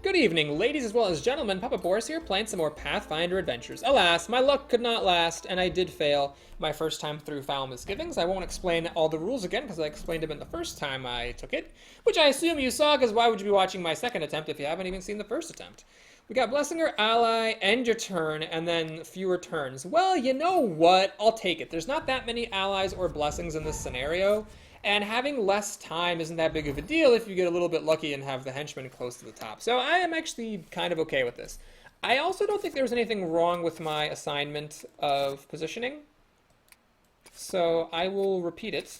Good evening, ladies as well as gentlemen. Papa Boris here, playing some more Pathfinder Adventures. Alas, my luck could not last, and I did fail my first time through Foul Misgivings. I won't explain all the rules again, because I explained them in the first time I took it, which I assume you saw, because why would you be watching my second attempt if you haven't even seen the first attempt? We got Blessing Your Ally, end your turn, and then fewer turns. Well, you know what? I'll take it. There's not that many allies or blessings in this scenario, and having less time isn't that big of a deal if you get a little bit lucky and have the henchmen close to the top. So I am actually kind of okay with this. I also don't think there was anything wrong with my assignment of positioning. So I will repeat it.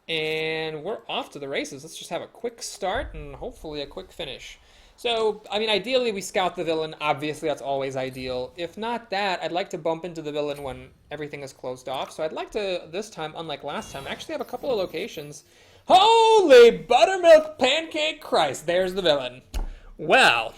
And we're off to the races. Let's just have a quick start and hopefully a quick finish. So, I mean, ideally we scout the villain. Obviously, that's always ideal. If not that, I'd like to bump into the villain when everything is closed off. So I'd like to, this time, unlike last time, actually have a couple of locations. Holy buttermilk pancake Christ, there's the villain. Well,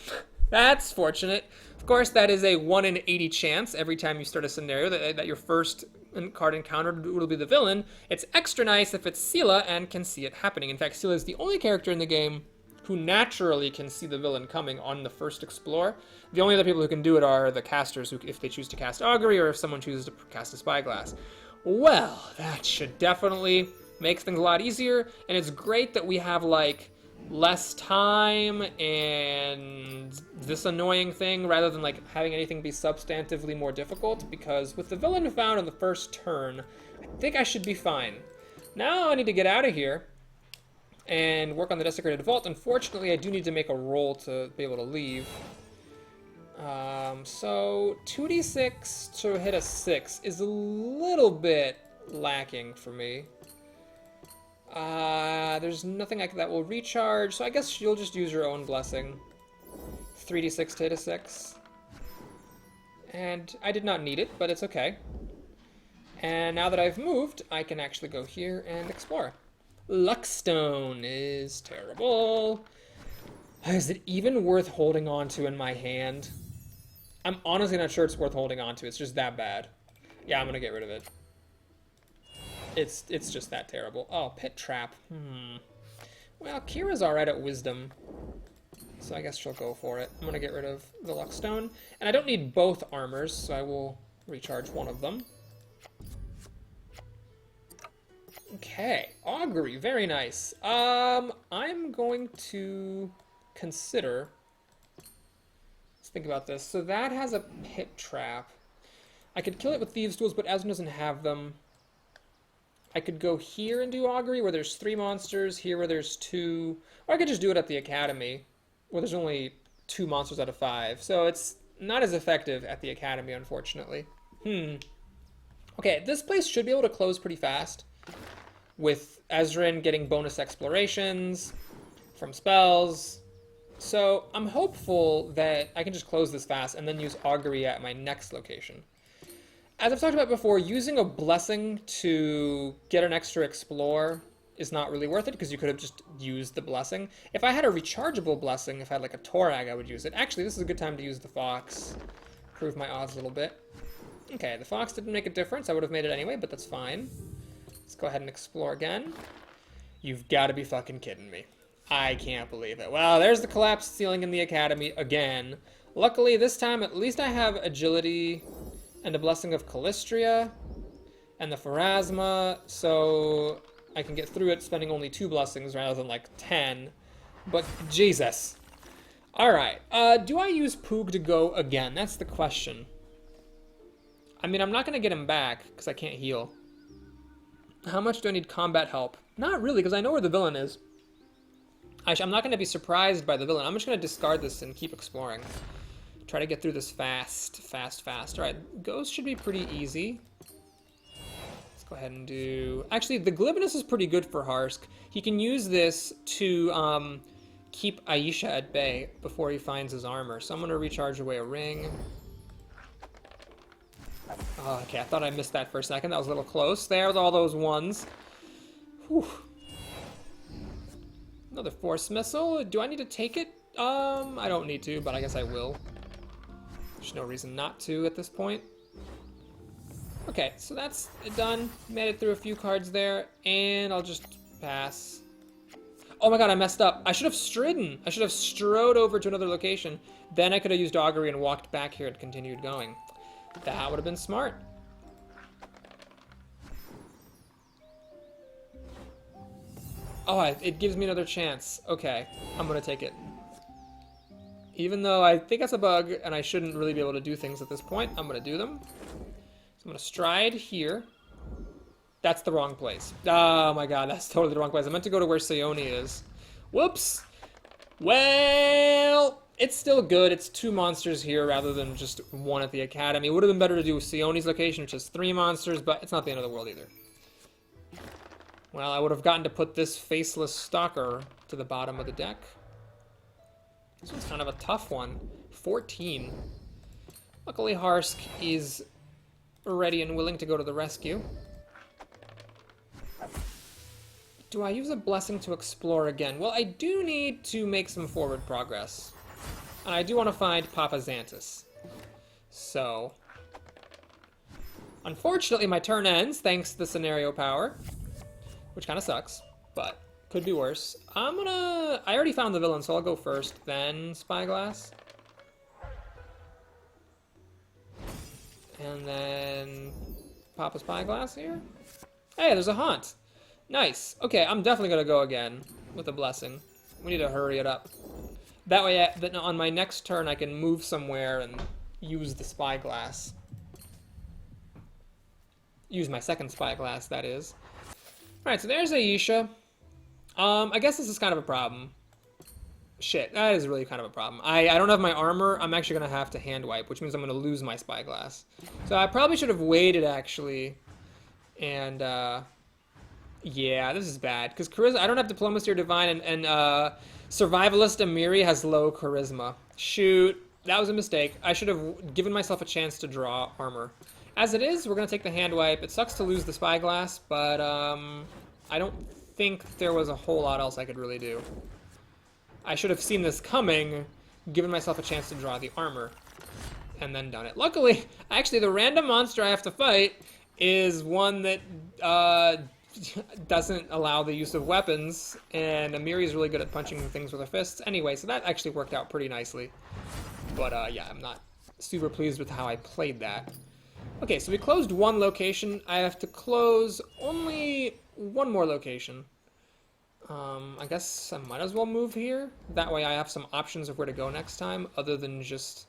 that's fortunate. Of course, that is a 1 in 80 chance every time you start a scenario that your first card encountered will be the villain. It's extra nice if it's Sela and can see it happening. In fact, Sela is the only character in the game who naturally can see the villain coming on the first explore. The only other people who can do it are the casters, who, if they choose to cast Augury or if someone chooses to cast a Spyglass. Well, that should definitely make things a lot easier, and it's great that we have, like, less time and this annoying thing rather than, like, having anything be substantively more difficult, because with the villain found on the first turn, I think I should be fine. Now I need to get out of here and work on the Desecrated Vault. Unfortunately, I do need to make a roll to be able to leave. So 2d6 to hit a 6 is a little bit lacking for me. There's nothing that will recharge, so I guess you'll just use your own blessing. 3d6 to hit a 6. And I did not need it, but it's okay. And now that I've moved, I can actually go here and explore. Luckstone is terrible. Is it even worth holding on to in my hand? I'm honestly not sure it's worth holding on to. It's just that bad. Yeah, I'm gonna get rid of it. It's just that terrible. Oh, Pit Trap. Well, Kira's alright at Wisdom, so I guess she'll go for it. I'm gonna get rid of the Luckstone. And I don't need both armors, so I will recharge one of them. Okay, Augury, very nice. I'm going to consider, let's think about this. So that has a Pit Trap. I could kill it with Thieves' Tools, but Asmund doesn't have them. I could go here and do Augury, where there's 3 monsters, here where there's 2, or I could just do it at the Academy, where there's only 2 monsters out of 5. So it's not as effective at the Academy, unfortunately. Okay, this place should be able to close pretty fast, with Ezrin getting bonus explorations from spells. So I'm hopeful that I can just close this fast and then use Augury at my next location. As I've talked about before, using a blessing to get an extra explore is not really worth it, because you could have just used the blessing. If I had a rechargeable blessing, if I had like a Torag, I would use it. Actually, this is a good time to use the Fox. Improve my odds a little bit. Okay, the Fox didn't make a difference. I would have made it anyway, but that's fine. Let's go ahead and explore again. You've got to be fucking kidding me. I can't believe it. Well, there's the collapsed ceiling in the Academy again. Luckily, this time, at least I have Agility and a Blessing of Callistria and the Pharasma, so I can get through it spending only 2 blessings rather than like 10. But Jesus. Alright, do I use Poog to go again? That's the question. I mean, I'm not going to get him back because I can't heal. How much do I need combat help? Not really, because I know where the villain is. I'm not going to be surprised by the villain. I'm just going to discard this and keep exploring. Try to get through this fast. Alright, Ghost should be pretty easy. Let's go ahead and do... Actually, the Glibness is pretty good for Harsk. He can use this to keep Aisha at bay before he finds his armor. So I'm going to recharge away a ring. Oh, okay, I thought I missed that for a second. That was a little close there with all those ones. Whew. Another Force Missile. Do I need to take it? I don't need to, but I guess I will. There's no reason not to at this point. Okay, so that's done. Made it through a few cards there, and I'll just pass. Oh my god, I messed up. I should have stridden. I should have strode over to another location. Then I could have used augury and walked back here and continued going. That would have been smart. Oh, it gives me another chance. Okay, I'm gonna take it. Even though I think that's a bug and I shouldn't really be able to do things at this point, I'm gonna do them. So I'm gonna stride here. That's the wrong place. Oh my god, that's totally the wrong place. I meant to go to where Sione is. Whoops. Well, it's still good. It's 2 monsters here rather than just 1 at the academy. It would have been better to do Sione's location, which is 3 monsters, but it's not the end of the world either. Well, I would have gotten to put this faceless stalker to the bottom of the deck. This one's kind of a tough one. 14. Luckily, Harsk is ready and willing to go to the rescue. Do I use a blessing to explore again? Well, I do need to make some forward progress. And I do want to find Papa Xantus. So, unfortunately, my turn ends thanks to the scenario power. Which kind of sucks, but could be worse. I already found the villain, so I'll go first, then Spyglass. And then pop a Spyglass here. Hey, there's a haunt. Nice. Okay, I'm definitely going to go again with a blessing. We need to hurry it up. That way, on my next turn, I can move somewhere and use the Spyglass. Use my second Spyglass, that is. Alright, so there's Aisha. I guess this is kind of a problem. Shit, that is really kind of a problem. I don't have my armor. I'm actually going to have to hand wipe, which means I'm going to lose my Spyglass. So I probably should have waited, actually. And, yeah, this is bad. Because charisma, I don't have Diplomacy or Divine, and Survivalist Amiri has low charisma. Shoot, that was a mistake. I should have given myself a chance to draw armor. As it is, we're going to take the hand wipe. It sucks to lose the Spyglass, but I don't think there was a whole lot else I could really do. I should have seen this coming, given myself a chance to draw the armor, and then done it. Luckily, actually, the random monster I have to fight is one that doesn't allow the use of weapons, and Amiri is really good at punching things with her fists. Anyway, so that actually worked out pretty nicely. But yeah, I'm not super pleased with how I played that. Okay, so we closed 1 location. I have to close only 1 more location. I guess I might as well move here. That way I have some options of where to go next time, other than just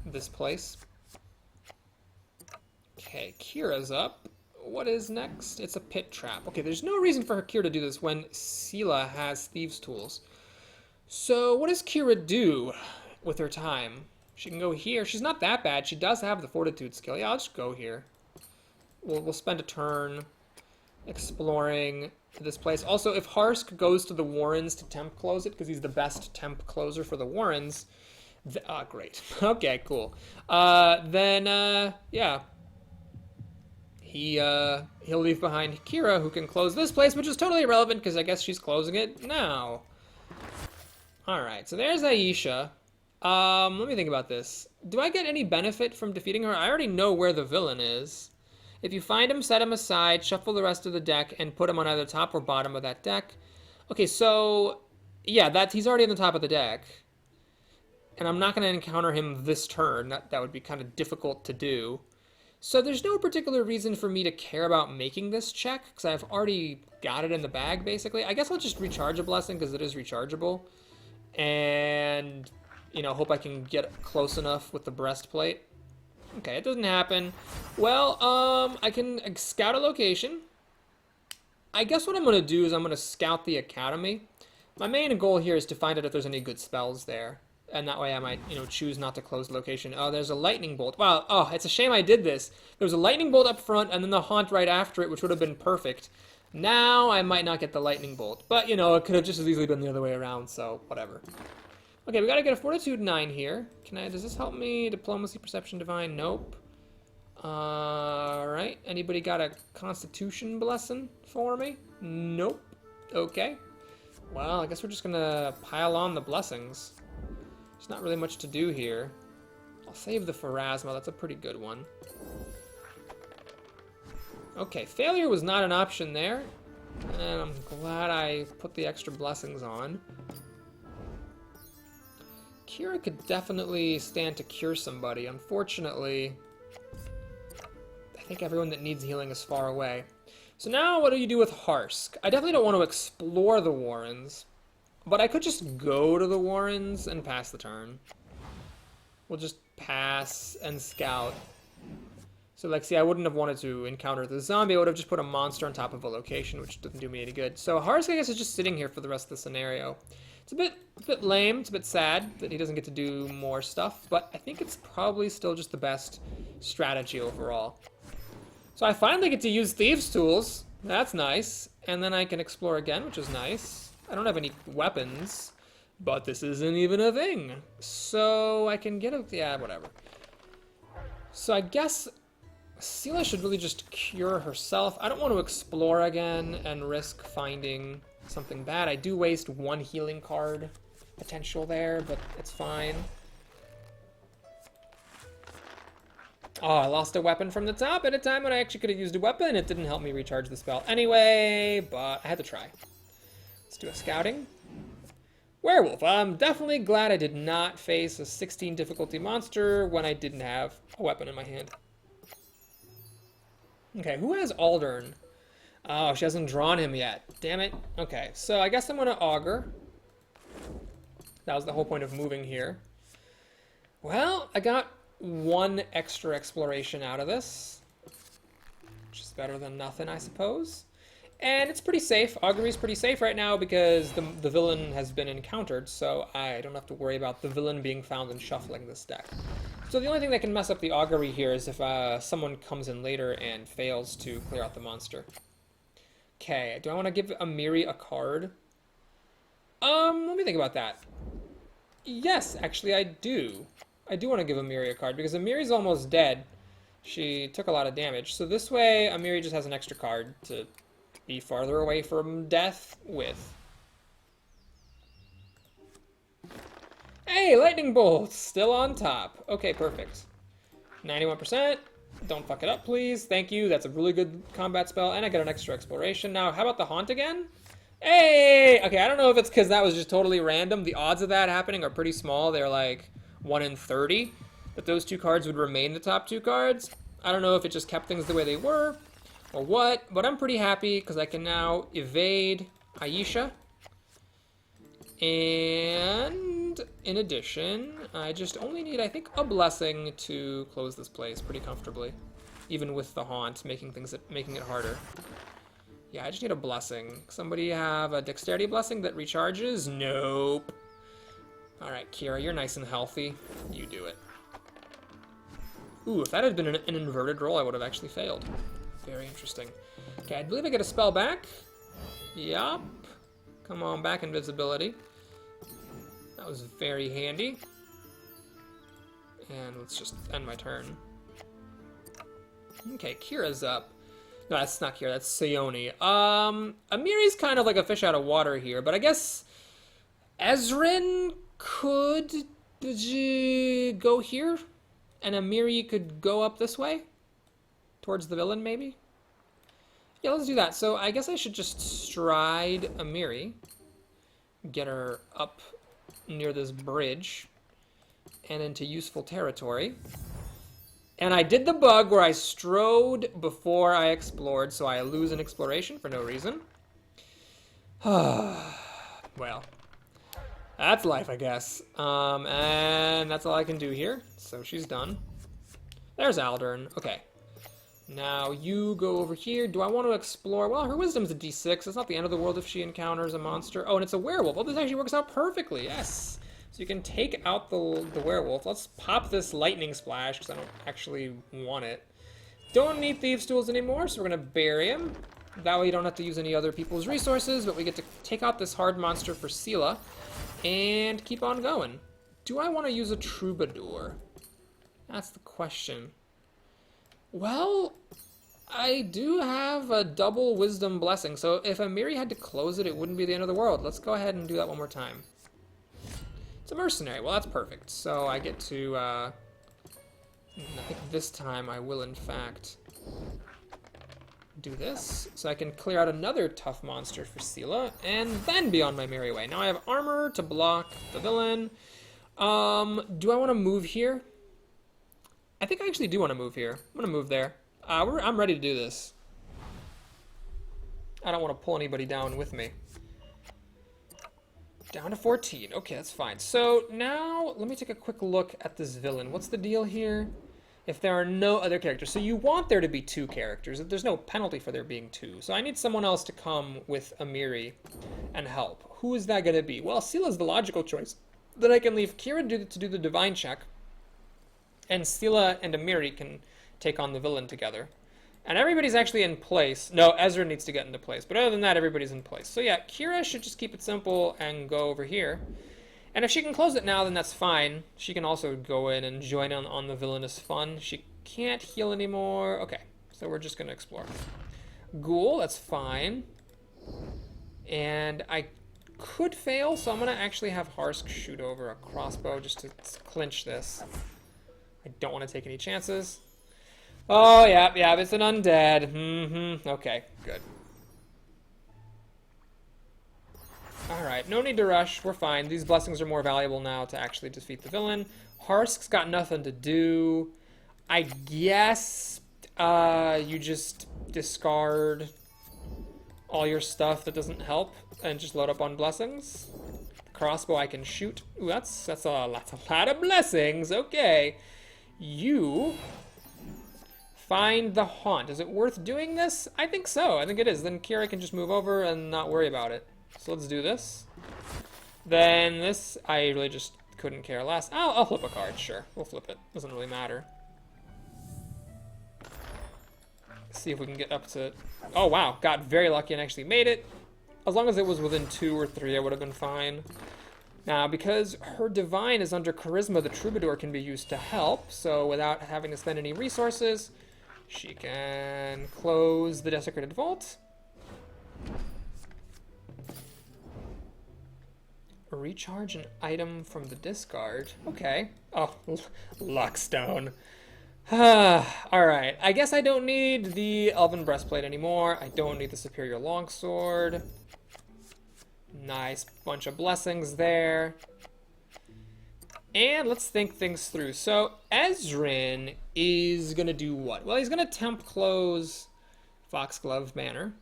this place. Okay, Kira's up. What is next? It's a pit trap. Okay, there's no reason for Kira to do this when Sela has Thieves' Tools. So what does Kira do with her time? She can go here. She's not that bad. She does have the Fortitude skill. Yeah, I'll just go here. We'll spend a turn exploring this place. Also, if Harsk goes to the Warrens to temp close it, because he's the best temp closer for the Warrens, great. Okay, cool. Then, yeah. He'll leave behind Kira, who can close this place, which is totally irrelevant, because I guess she's closing it now. Alright, so there's Aisha. Let me think about this. Do I get any benefit from defeating her? I already know where the villain is. If you find him, set him aside, shuffle the rest of the deck, and put him on either top or bottom of that deck. Okay, so, yeah, he's already on the top of the deck. And I'm not going to encounter him this turn. That would be kind of difficult to do. So there's no particular reason for me to care about making this check, because I've already got it in the bag, basically. I guess I'll just recharge a blessing, because it is rechargeable. And, you know, hope I can get close enough with the breastplate. Okay, it doesn't happen. Well, I can scout a location. I guess what I'm going to do is I'm going to scout the academy. My main goal here is to find out if there's any good spells there. And that way I might, you know, choose not to close the location. Oh, there's a lightning bolt. Wow, oh, it's a shame I did this. There was a lightning bolt up front and then the haunt right after it, which would have been perfect. Now I might not get the lightning bolt. But, you know, it could have just as easily been the other way around, so whatever. Okay, we gotta get a Fortitude 9 here. Does this help me? Diplomacy, Perception, Divine? Nope. Alright. Anybody got a Constitution blessing for me? Nope. Okay. Well, I guess we're just gonna pile on the blessings. There's not really much to do here. I'll save the Pharasma. That's a pretty good one. Okay, failure was not an option there. And I'm glad I put the extra blessings on. Kira could definitely stand to cure somebody. Unfortunately, I think everyone that needs healing is far away. So now what do you do with Harsk? I definitely don't want to explore the Warrens, but I could just go to the Warrens and pass the turn. We'll just pass and scout. So, like, see, I wouldn't have wanted to encounter the zombie. I would have just put a monster on top of a location, which doesn't do me any good. So Harsk, I guess, is just sitting here for the rest of the scenario. It's a bit lame. It's a bit sad that he doesn't get to do more stuff, but I think it's probably still just the best strategy overall. So I finally get to use Thieves' Tools. That's nice. And then I can explore again, which is nice. I don't have any weapons, but this isn't even a thing. So I can get a... yeah, whatever. So I guess Seela should really just cure herself. I don't want to explore again and risk finding something bad. I do waste one healing card potential there, but it's fine. Oh, I lost a weapon from the top at a time when I actually could have used a weapon. It didn't help me recharge the spell anyway, but I had to try. Let's do a scouting. Werewolf. I'm definitely glad I did not face a 16 difficulty monster when I didn't have a weapon in my hand. Okay, who has Aldern? Oh, she hasn't drawn him yet. Damn it. Okay, so I guess I'm going to augur. That was the whole point of moving here. Well, I got one extra exploration out of this, which is better than nothing, I suppose. And it's pretty safe. Augury is pretty safe right now because the villain has been encountered, so I don't have to worry about the villain being found and shuffling this deck. So the only thing that can mess up the augury here is if someone comes in later and fails to clear out the monster. Okay, do I want to give Amiri a card? Let me think about that. Yes, actually I do. I do want to give Amiri a card because Amiri's almost dead. She took a lot of damage. So this way, Amiri just has an extra card to be farther away from death with. Hey, Lightning Bolt! Still on top. Okay, perfect. 91%. Don't fuck it up, please. Thank you. That's a really good combat spell. And I get an extra exploration. Now, how about the Haunt again? Hey! Okay, I don't know if it's because that was just totally random. The odds of that happening are pretty small. They're like 1 in 30. But those two cards would remain the top two cards. I don't know if it just kept things the way they were or what. But I'm pretty happy because I can now evade Aisha. And in addition, I just only need, I think, a blessing to close this place pretty comfortably. Even with the Haunt making it harder. Yeah, I just need a blessing. Somebody have a dexterity blessing that recharges? Nope. Alright, Kira, you're nice and healthy. You do it. Ooh, if that had been an inverted roll, I would have actually failed. Very interesting. Okay, I believe I get a spell back. Yup. Come on back, invisibility. That was very handy. And let's just end my turn. Okay, Kira's up. No, that's not Kira, that's Sayoni. Amiri's kind of like a fish out of water here, but I guess Ezrin could go here, and Amiri could go up this way, towards the villain, maybe? Yeah, let's do that. So I guess I should just stride Amiri, get her up near this bridge, and into useful territory. And I did the bug where I strode before I explored, so I lose an exploration for no reason. Well, that's life, I guess. And that's all I can do here. So she's done. There's Aldern. Okay. Now you go over here. Do I want to explore? Well, her wisdom's a D6. It's not the end of the world if she encounters a monster. Oh, and it's a werewolf. Oh, this actually works out perfectly. Yes. So you can take out the werewolf. Let's pop this lightning splash because I don't actually want it. Don't need Thieves' Tools anymore, so we're going to bury him. That way you don't have to use any other people's resources, but we get to take out this hard monster for Seela and keep on going. Do I want to use a troubadour? That's the question. Well, I do have a double wisdom blessing, so if Amiri had to close it, it wouldn't be the end of the world. Let's go ahead and do that one more time. It's a mercenary. Well, that's perfect. So I get to, I think this time I will, in fact, do this so I can clear out another tough monster for Sela, and then be on my merry way. Now I have armor to block the villain. Do I want to move here? I think I actually do want to move here. I'm going to move there. I'm ready to do this. I don't want to pull anybody down with me. Down to 14. Okay, that's fine. So now let me take a quick look at this villain. What's the deal here? If there are no other characters. So you want there to be 2 characters. There's no penalty for there being 2. So I need someone else to come with Amiri and help. Who is that going to be? Well, Sela's the logical choice. Then I can leave Kira to do the divine check. And Sela and Amiri can take on the villain together. And everybody's actually in place. No, Ezra needs to get into place. But other than that, everybody's in place. So yeah, Kira should just keep it simple and go over here. And if she can close it now, then that's fine. She can also go in and join in on the villainous fun. She can't heal anymore. Okay, so we're just going to explore. Ghoul, that's fine. And I could fail, so I'm going to actually have Harsk shoot over a crossbow just to clinch this. I don't want to take any chances. Oh, yeah, it's an undead. Okay, good. Alright, no need to rush. We're fine. These blessings are more valuable now to actually defeat the villain. Harsk's got nothing to do. I guess you just discard all your stuff that doesn't help and just load up on blessings. Crossbow I can shoot. Ooh, that's a lot of blessings. Okay. You find the haunt. Is it worth doing this? I think so. I think it is. Then Kira can just move over and not worry about it. So let's do this. Then this, I really just couldn't care less. I'll flip a card, sure. We'll flip it. Doesn't really matter. See if we can get up to... Oh, wow. Got very lucky and actually made it. As long as it was within 2 or 3, I would have been fine. Now, because her divine is under charisma, the troubadour can be used to help. So without having to spend any resources, she can close the desecrated vault. Recharge an item from the discard. Okay. Oh, Luckstone. Alright. I guess I don't need the Elven Breastplate anymore. I don't need the Superior Longsword. Nice bunch of blessings there. And let's think things through. So, Ezrin is going to do what? Well, he's going to temp close Foxglove Manor.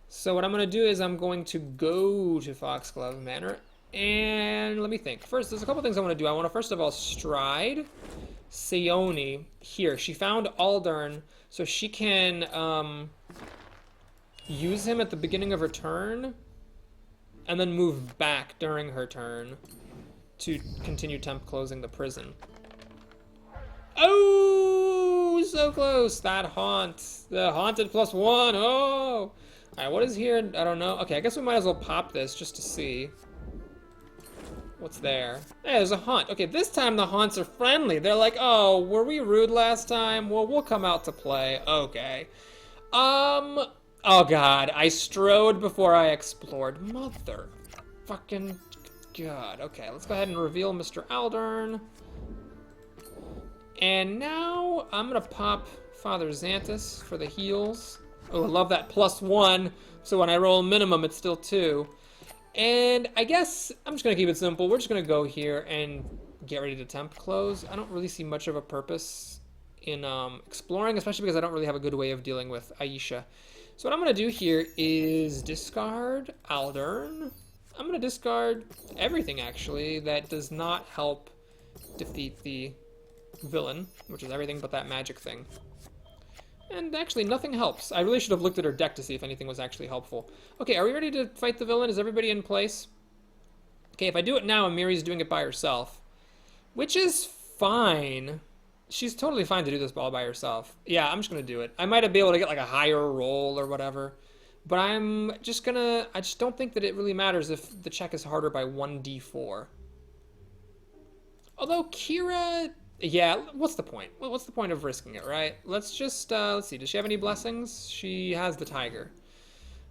So what I'm going to do is I'm going to go to Foxglove Manor, and let me think. First, there's a couple things I want to do. I want to, first of all, stride Seoni here. She found Aldern, so she can use him at the beginning of her turn, and then move back during her turn to continue temp closing the prison. Oh, so close. That haunt. The haunted +1. Oh. Alright, what is here? I don't know. Okay, I guess we might as well pop this just to see what's there. Hey, there's a haunt. Okay, this time the haunts are friendly. They're like, oh, were we rude last time? Well, we'll come out to play. Okay. Oh god, I strode before I explored. Mother fucking god. Okay, let's go ahead and reveal Mr. Aldern. And now I'm gonna pop Father Xanthus for the heals. Oh, I love that +1. So when I roll minimum, it's still 2. And I guess I'm just going to keep it simple. We're just going to go here and get ready to temp close. I don't really see much of a purpose in exploring, especially because I don't really have a good way of dealing with Aisha. So what I'm going to do here is discard Aldern. I'm going to discard everything, actually, that does not help defeat the villain, which is everything but that magic thing. And actually, nothing helps. I really should have looked at her deck to see if anything was actually helpful. Okay, are we ready to fight the villain? Is everybody in place? Okay, if I do it now, Amiri's doing it by herself. Which is fine. She's totally fine to do this all by herself. Yeah, I'm just going to do it. I might be able to get like a higher roll or whatever. But I just don't think that it really matters if the check is harder by 1d4. Although Kira... Yeah, what's the point? Well, what's the point of risking it, right? Let's just, let's see. Does she have any blessings? She has the tiger.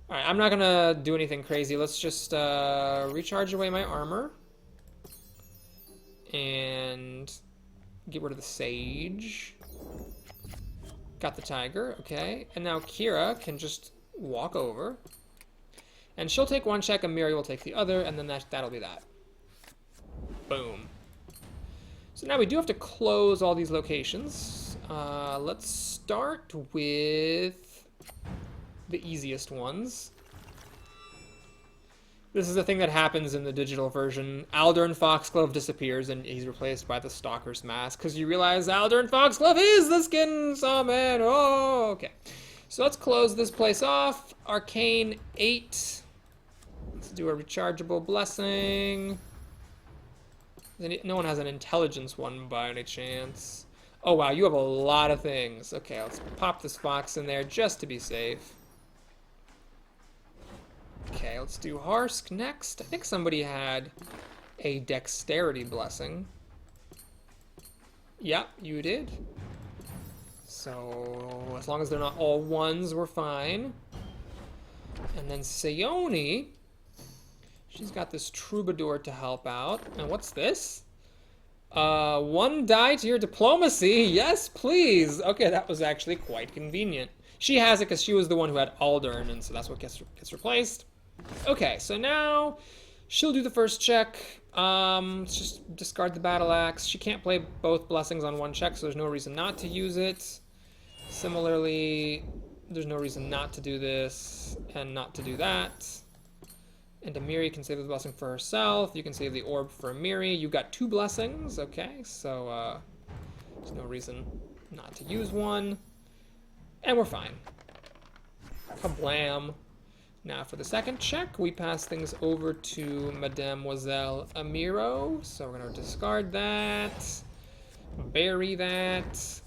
Alright, I'm not gonna do anything crazy. Let's just, recharge away my armor. And get rid of the sage. Got the tiger, okay. And now Kira can just walk over. And she'll take one check and Miri will take the other, and then that'll be that. Boom. So now we do have to close all these locations. Let's start with the easiest ones. This is a thing that happens in the digital version. Aldern Foxglove disappears and he's replaced by the Stalker's Mask because you realize Aldern Foxglove is the Skin Sawman. Oh, okay. So let's close this place off. Arcane 8. Let's do a rechargeable blessing. No one has an intelligence one by any chance. Oh, wow, you have a lot of things. Okay, let's pop this fox in there just to be safe. Okay, let's do Harsk next. I think somebody had a dexterity blessing. Yep, you did. So, as long as they're not all ones, we're fine. And then Sayoni, she's got this troubadour to help out. And what's this? 1 die to your diplomacy. Yes, please. Okay, that was actually quite convenient. She has it because she was the one who had Aldern, and so that's what gets replaced. Okay, so now she'll do the first check. Let's just discard the battle axe. She can't play both blessings on one check, so there's no reason not to use it. Similarly, there's no reason not to do this and not to do that. And Amiri can save the blessing for herself. You can save the orb for Amiri. You got 2 blessings, okay? So there's no reason not to use one. And we're fine. Kablam. Now for the second check, we pass things over to Mademoiselle Amiro. So we're going to discard that, bury that,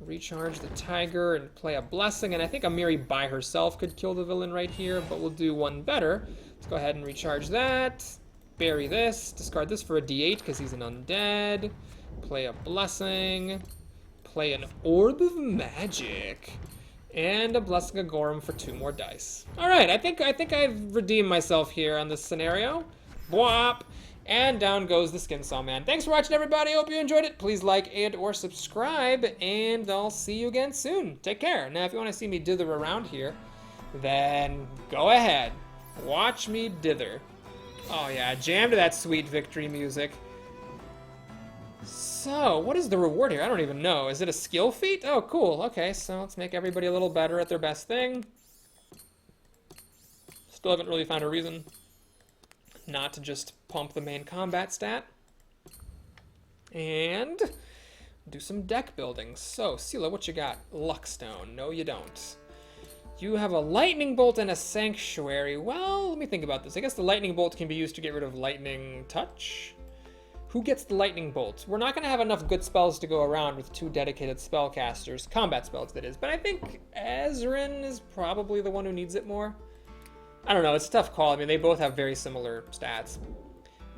recharge the tiger, and play a blessing. And I think Amiri by herself could kill the villain right here, but we'll do one better. Let's go ahead and recharge that, bury this, discard this for a d8 because he's an undead, play a blessing, play an orb of magic, and a Blessing of Gorum for 2 more dice. All right, I think I've redeemed myself here on this scenario. Bwop! And down goes the Skin Saw Man. Thanks for watching, everybody. Hope you enjoyed it. Please like and or subscribe, and I'll see you again soon. Take care. Now, if you want to see me dither around here, then go ahead. Watch me dither. Oh yeah, jam to that sweet victory music. So, what is the reward here? I don't even know. Is it a skill feat? Oh, cool. Okay, so let's make everybody a little better at their best thing. Still haven't really found a reason not to just pump the main combat stat. And do some deck building. So, Sela, what you got? Luckstone. No, you don't. You have a lightning bolt and a sanctuary. Well, let me think about this. I guess the lightning bolt can be used to get rid of lightning touch. Who gets the lightning bolt? We're not going to have enough good spells to go around with 2 dedicated spellcasters. Combat spells, that is. But I think Ezrin is probably the one who needs it more. I don't know. It's a tough call. I mean, they both have very similar stats.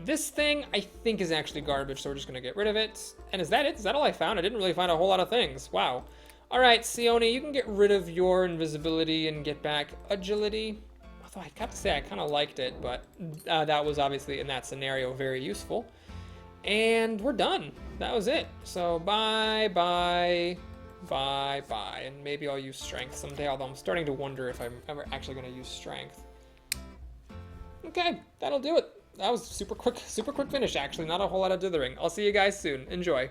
This thing, I think, is actually garbage, so we're just going to get rid of it. And is that it? Is that all I found? I didn't really find a whole lot of things. Wow. All right, Sione, you can get rid of your invisibility and get back agility. Although I have to say I kind of liked it, but that was obviously in that scenario very useful. And we're done. That was it. So bye, bye, bye, bye. And maybe I'll use strength someday, although I'm starting to wonder if I'm ever actually going to use strength. Okay, that'll do it. That was super quick finish, actually. Not a whole lot of dithering. I'll see you guys soon. Enjoy.